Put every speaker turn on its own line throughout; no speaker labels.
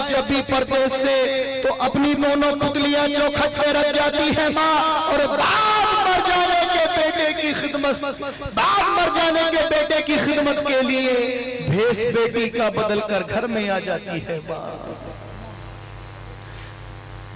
जब कभी परदेश से तो अपनी दोनों पुतलियां चौखट पे रख जाती है माँ, और बाप मर जाने के बेटे की खिदमत के लिए भेष बेटी का बदल कर घर में आ जाती है माँ।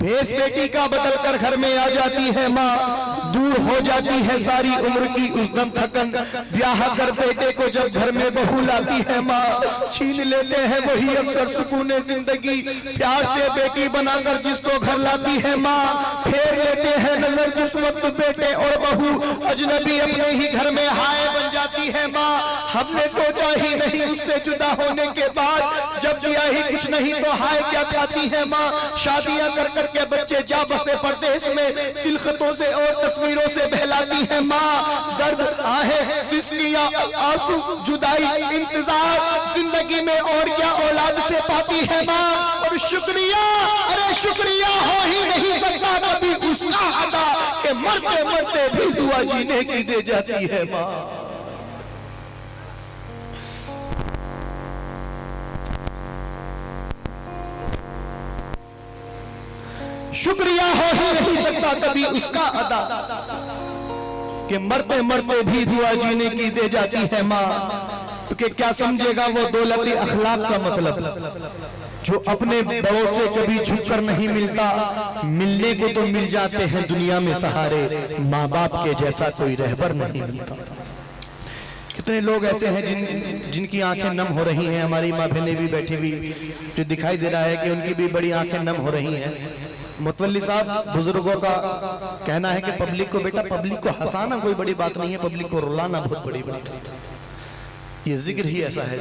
भेष बेटी का बदल कर घर में आ जाती है माँ। दूर हो जाती है सारी उम्र की उस दम थकन। ब्याह कर बेटे को जब घर में बहू लाती है माँ, छीन लेते हैं वही अक्सर सुकून जिंदगी। प्यार से बेटी बनाकर जिसको घर लाती है माँ, फेर लेते हैं नजर जिस वक्त बेटे और बहू अजनबी अपने ही घर में हाय बन जाती है माँ। हमने सोचा ही नहीं उससे जुदा होने के बाद, जब दिया ही कुछ नहीं तो हाय क्या खाती है माँ। शादियां कर कर के बच्चे जा बसे परदेश में, तिलखतों से और तस्वीरों से बहलाती है माँ। दर्द, आहें, सिसकियां, आंसू, जुदाई, इंतजार जिंदगी में और क्या औलाद से पाती है माँ। और शुक्रिया, अरे शुक्रिया हो ही नहीं सकता कभी उसका अदा कि मरते मरते भी दुआ जीने की दे जाती है माँ। शुक्रिया हो ही नहीं सकता कभी उसका अदा कि मरते मरते भी दुआ जीने की दे जाती है माँ। क्योंकि क्या समझेगा वो दौलती अखलाक का मतलब, जो अपने बड़ों से कभी झुककर नहीं मिलता, मिलने को तो मिल जाते हैं दुनिया में सहारे, माँ बाप के जैसा कोई रहबर नहीं मिलता। कितने लोग ऐसे हैं जिनकी आंखें नम हो रही हैं। हमारी माँ बहनें भी बैठी हुई, जो दिखाई दे रहा है कि उनकी भी बड़ी आंखें नम हो रही हैं। मुतवल्ली साहब, बुजुर्गों का कहना है कि पब्लिक को, बेटा पब्लिक को हंसाना कोई बड़ी बात नहीं है, पब्लिक को रुलाना बहुत बड़ी बात है। ये जिक्र ही ऐसा है।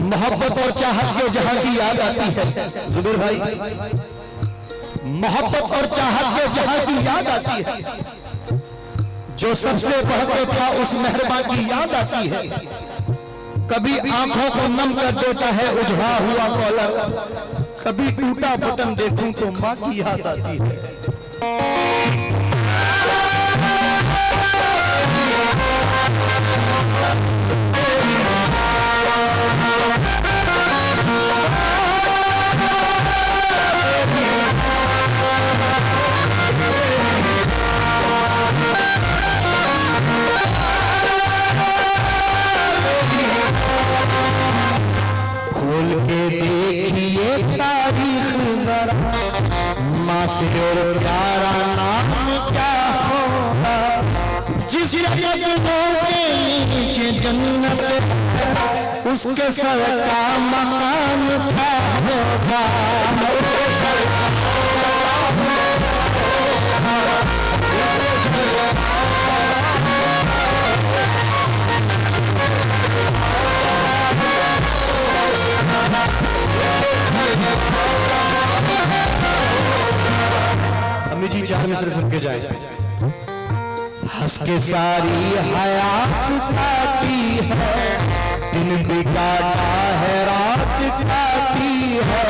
मोहब्बत और चाहत के जहां की याद आती है जुबैर भाई, मोहब्बत और चाहत के जहां की याद आती है, जो सबसे बढ़ते था उस मेहरबान की याद आती है। कभी आंखों को नम कर देता है उजड़ा हुआ कॉलर, कभी टूटा बटन देखूं तो मां की याद आती है। खोल के देखिए तारीख जरा, माँ से और प्यारा नाम क्या होगा, जिस कदमों के नीचे जन्नत उसके सर का मकान था होगा। अम्मी जी 4 मिसरे सुन के जाए। हंस के सारी हयात काटी है, दिन बिगाड़ा है रात काटी है।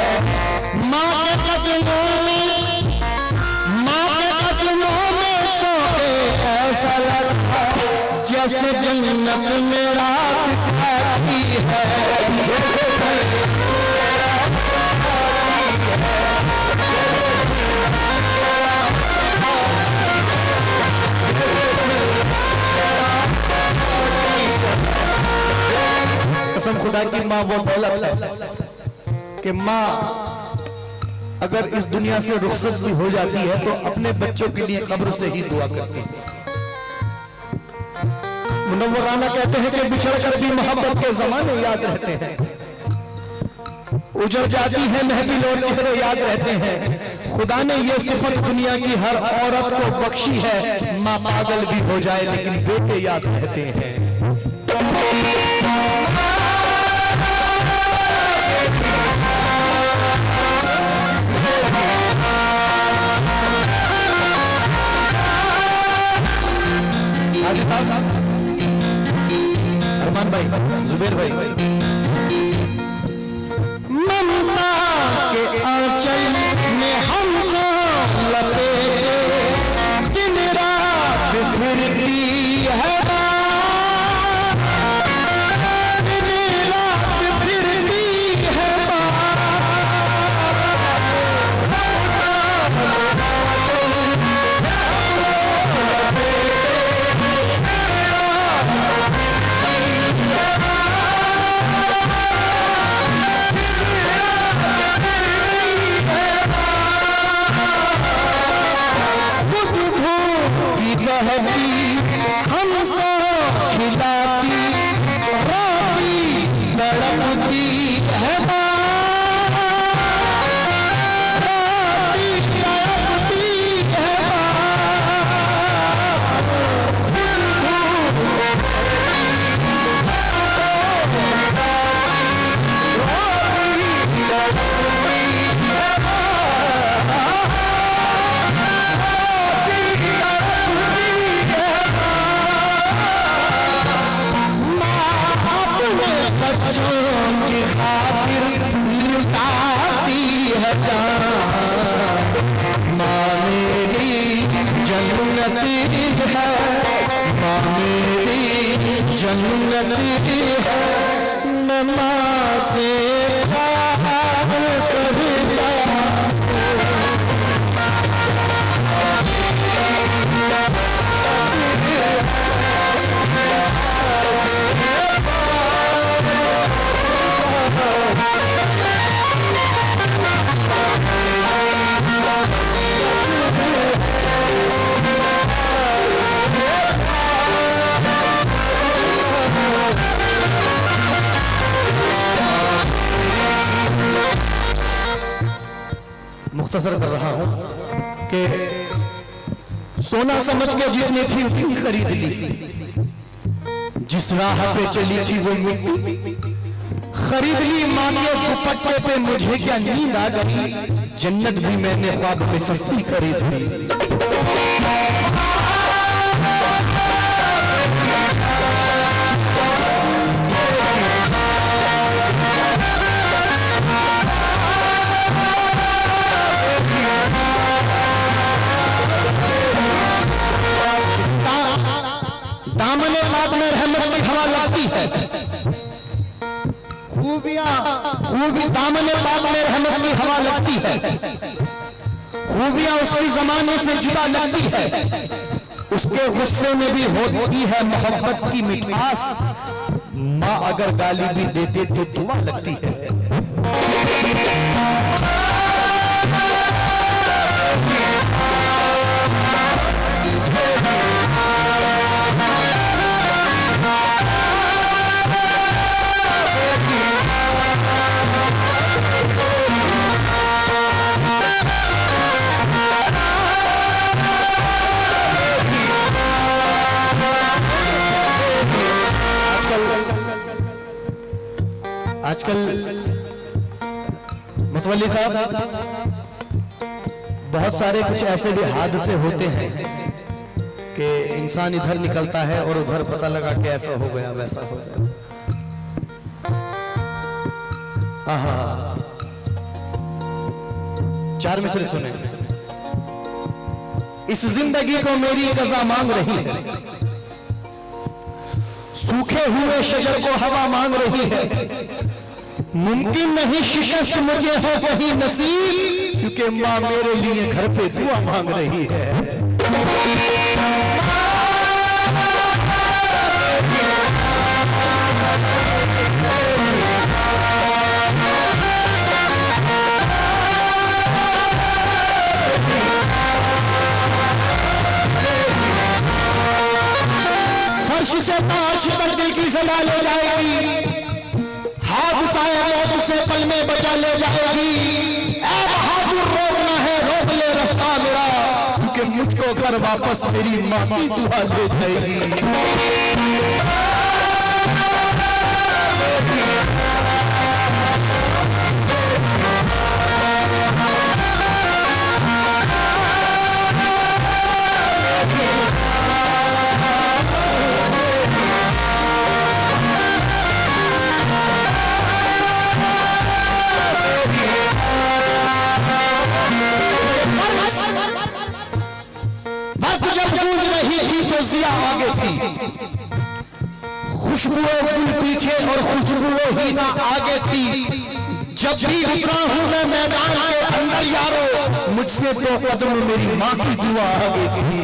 माँ के कदमों में सो के ऐसा लगता जैसे जन्नत में रात काटी है। कसम खुदा की माँ वो दौलत है कि माँ अगर इस दुनिया से रुखसत भी हो जाती है तो अपने बच्चों के लिए कब्र से ही दुआ करती है। मुनव्वराना कहते हैं कि बिछड़ कर भी मोहब्बत के जमाने याद रहते हैं, उजड़ जाती है महफिल और चेहरे याद रहते हैं। खुदा ने ये सिफत दुनिया की हर औरत को बख्शी है, माँ पागल भी हो जाए लेकिन बेटे याद रहते हैं। अरमान भाई, जुबेर भाई, ममता के आंचल में हमको लपेटे दिन रात फिरती है, दिन रात फिरती है। हमको खिलाती रोती तड़पती है, रोती तड़पती है। की खातिर लुटाती है जान, माँ मेरी जन्नत है, माँ मेरी जन्नत है। मैं माँ से प्यार करता मुख्तसर कर रहा हूं कि सोना समझ के जितनी थी उतनी खरीद ली, जिस राह पे चली थी वो मिट्टी खरीद ली। मां के दुपट्टे पे मुझे क्या नींद आ गई, जन्नत भी मैंने ख्वाब में सस्ती खरीद ली। दामने पाक में रहमत की हवा लगती है, खूबी दामने पाक में रहमत की हवा लगती है, खूबियां उसकी जमाने से जुदा लगती है। उसके गुस्से में भी होती है मोहब्बत की मिठास, माँ अगर गाली भी देते तो दुआ लगती है। आजकल मतवल्ली साहब बहुत सारे कुछ ऐसे भी हादसे होते हैं कि इंसान इधर निकलता है और उधर पता लगा कि ऐसा हो गया वैसा हो गया। हाँ, 4 मिसरे सुने। इस जिंदगी को मेरी कज़ा मांग रही है, सूखे हुए शजर को हवा मांग रही है। मुमकिन नहीं शिकस्त मुझे हो वही नसीब, क्योंकि माँ मेरे लिए घर पे दुआ मांग रही है। फर्श से शिद्दत दिल की सदा ले जाएगी, हादसाए मौत से पल में बचा ले जाएगी। ऐ बहादुर रोकना है रोक ले रास्ता मेरा, क्योंकि मुझको घर वापस मेरी माँ की दुआ ले जाएगी। जिया आगे थी, खुशबुओं गुल पीछे और खुशबुओं ही ना आगे थी। जब भी उतरा हूं मैं मैदान के अंदर यारो, मुझसे तो कदम मेरी माँ की दुआ आगे थी।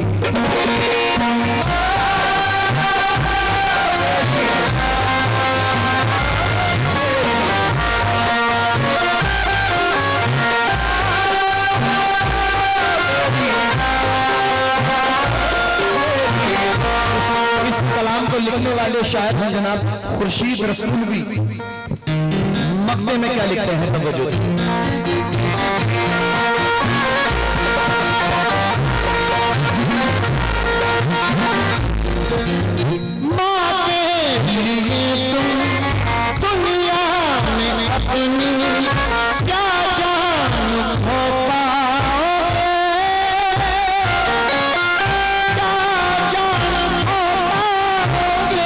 कलाम को लिखने वाले शायर हैं जनाब खुर्शीद रसूलवी। मकबे में क्या लिखते हैं तवज्जो माँ के लिए तुम दुनिया में अपनी क्या जान खो पाओगे, क्या जान खो पाओगे।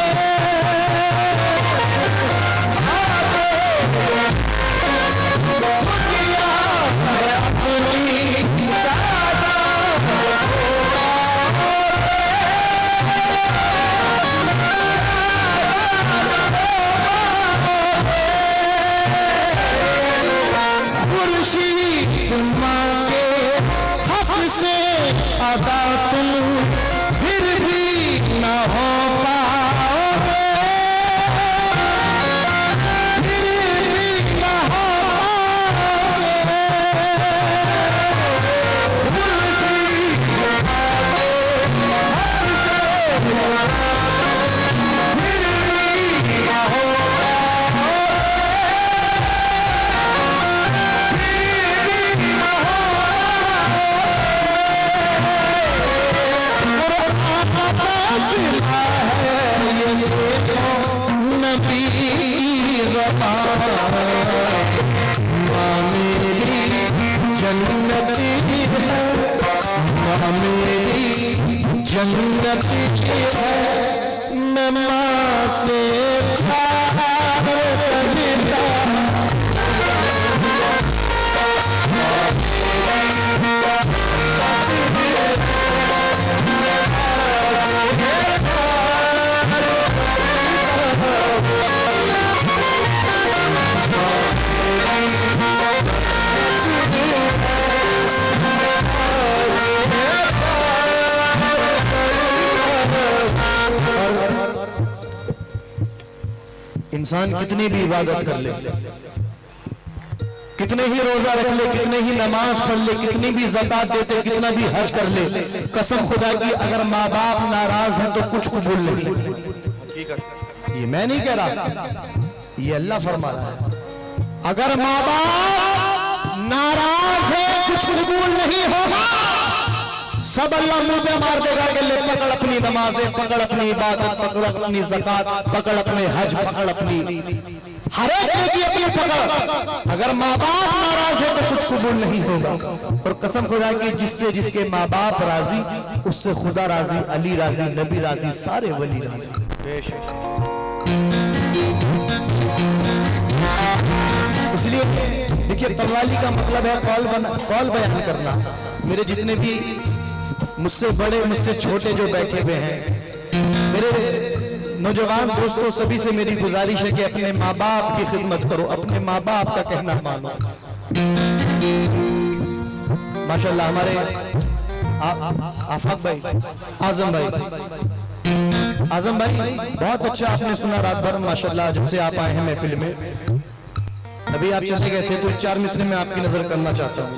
अदा तुम फिर भी न हो पाओगे, फिर भी न हो पाओगे। जन्नती है मेरी, जन्नती है मैं माँ से प्यार करता। इंसान कितनी भी इबादत कर ले, कितने ही रोजा रख ले, कितने ही नमाज पढ़ ले, कितनी भी ज़कात देते, कितना भी हज कर ले, कसम खुदा की अगर माँ बाप नाराज हैं तो कुछ कबूल नहीं। ये मैं नहीं कह रहा, ये अल्लाह फरमा रहा है। अगर माँ बाप नाराज है कुछ कबूल नहीं होगा। सब अल्लाह मुंह पे मार देगा कि ले पकड़ अपनी नमाजें, पकड़ अपनी इबादत, पकड़ अपनी ज़कात, पकड़ अपने हज, पकड़ अपनी हर एक की अपनी पकड़। अगर माँ बाप नाराज है तो कुछ कबूल नहीं होगा। और कसम खुदा की जिससे जिसके माँ बाप राजी उससे खुदा राजी, अली राजी, नबी राजी, सारे वली राजी। इसलिए देखिए कव्वाली का मतलब है कौल बयान करना। मेरे जितने भी मुझसे बड़े मुझसे छोटे जो बैठे हुए हैं, मेरे नौजवान दोस्तों, सभी से मेरी गुजारिश है कि अपने माँ बाप की खिदमत करो, अपने माँ बाप का कहना मानो। माशाल्लाह हमारे आफाक भाई, आजम भाई बहुत अच्छा आपने सुना रात भर माशाल्लाह। जब से आप आए हैं महफिल में, अभी आप चले गए थे तो 4 मिसरे में आपकी नजर करना चाहता हूँ।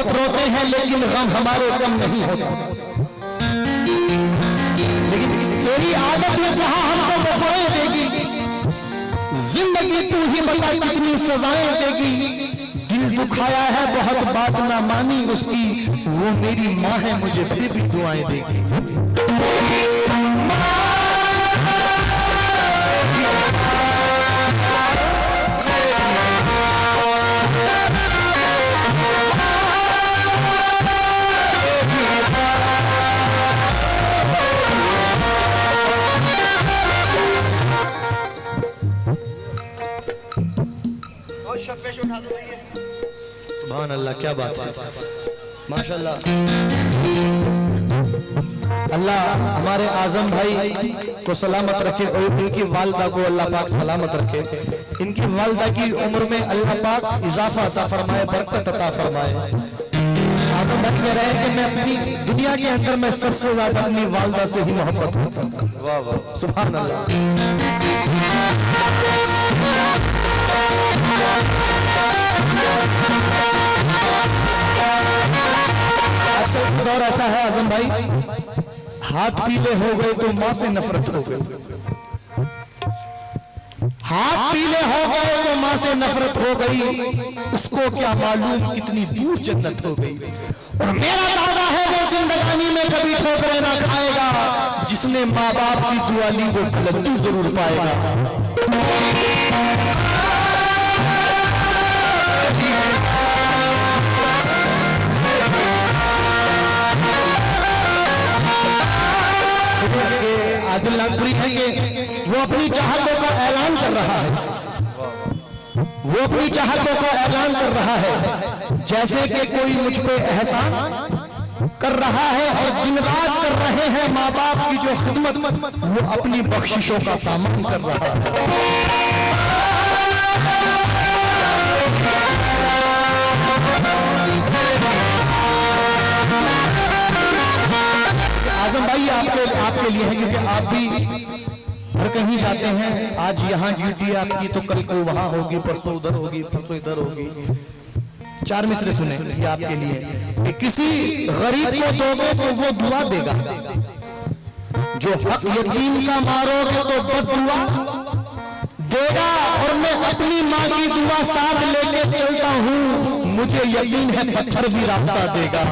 बहुत रोते हैं लेकिन गम हमारे कम नहीं होता। लेकिन तेरी आदत ये कहा हमको वफाएं देगी, जिंदगी तू ही बता कितनी सजाएं देगी। दिल दुखाया है बहुत बात ना मानी उसकी, वो मेरी माँ है मुझे फिर भी दुआएं देगी। सुभान अल्लाह, क्या बात है, माशाल्लाह। अल्लाह हमारे आजम भाई को सलामत रखे और इनकी वालदा को अल्लाह पाक सलामत रखे। इनकी वालदा की उम्र में अल्लाह पाक इजाफा अता फरमाए, बरकत अता फरमाए। आजम भाई कह रहे हैं कि मैं अपनी दुनिया के अंदर मैं सबसे ज्यादा अपनी वालदा से ही मोहब्बत करता हूँ। वाह वाह, सुभान अल्लाह। दौर ऐसा है आजम भाई, हाथ पीले हो गए तो माँ से नफरत हो गई, हाथ पीले हो गए तो माँ से नफरत हो गई, उसको क्या मालूम कितनी दूर जन्नत हो गई। और मेरा दादा है वो जिंदगानी में कभी ठोकरें ना खाएगा, जिसने माँ बाप की दुआ ली वो बुलंदी जरूर पाएगा। आदिल नागपुरी है कि वो अपनी चाहतों का ऐलान कर रहा है, वो अपनी चाहतों का ऐलान कर रहा है, जैसे कि कोई मुझ पे एहसान कर रहा है और दिन रात कर रहे हैं माँ बाप की जो खिदमत, वो अपनी बख्शिशों का सामान कर रहा है। आजम भाई आपके लिए है क्योंकि आप भी हर कहीं जाते हैं। आज यहाँ ड्यूटी आपकी तो कल को वहां होगी, परसों उधर होगी, परसों इधर होगी। चार मिसरे सुने ये आपके लिए कि किसी गरीब को दोगे तो वो दुआ देगा, जो हक यतीम का मारोगे तो बददुआ देगा। और मैं अपनी माँ की दुआ साथ लेके चलता हूँ, मुझे यकीन है पत्थर भी रास्ता देगा।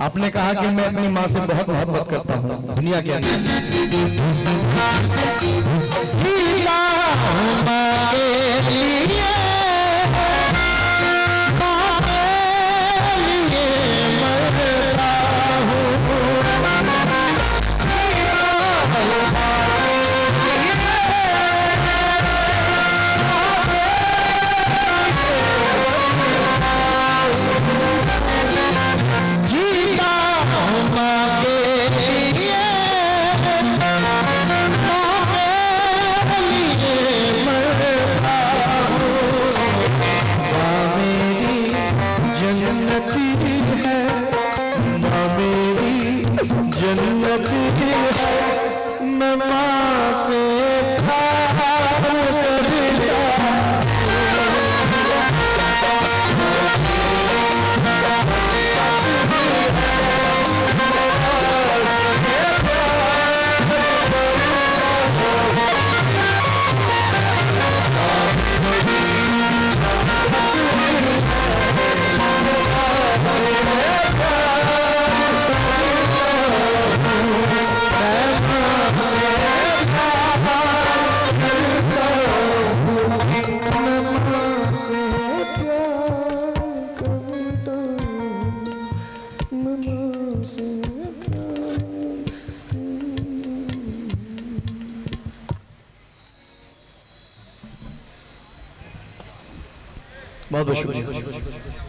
आपने कहा कि मैं अपनी माँ से बहुत मोहब्बत करता हूँ दुनिया के अंदर। बहुत बहुत शुक्रिया।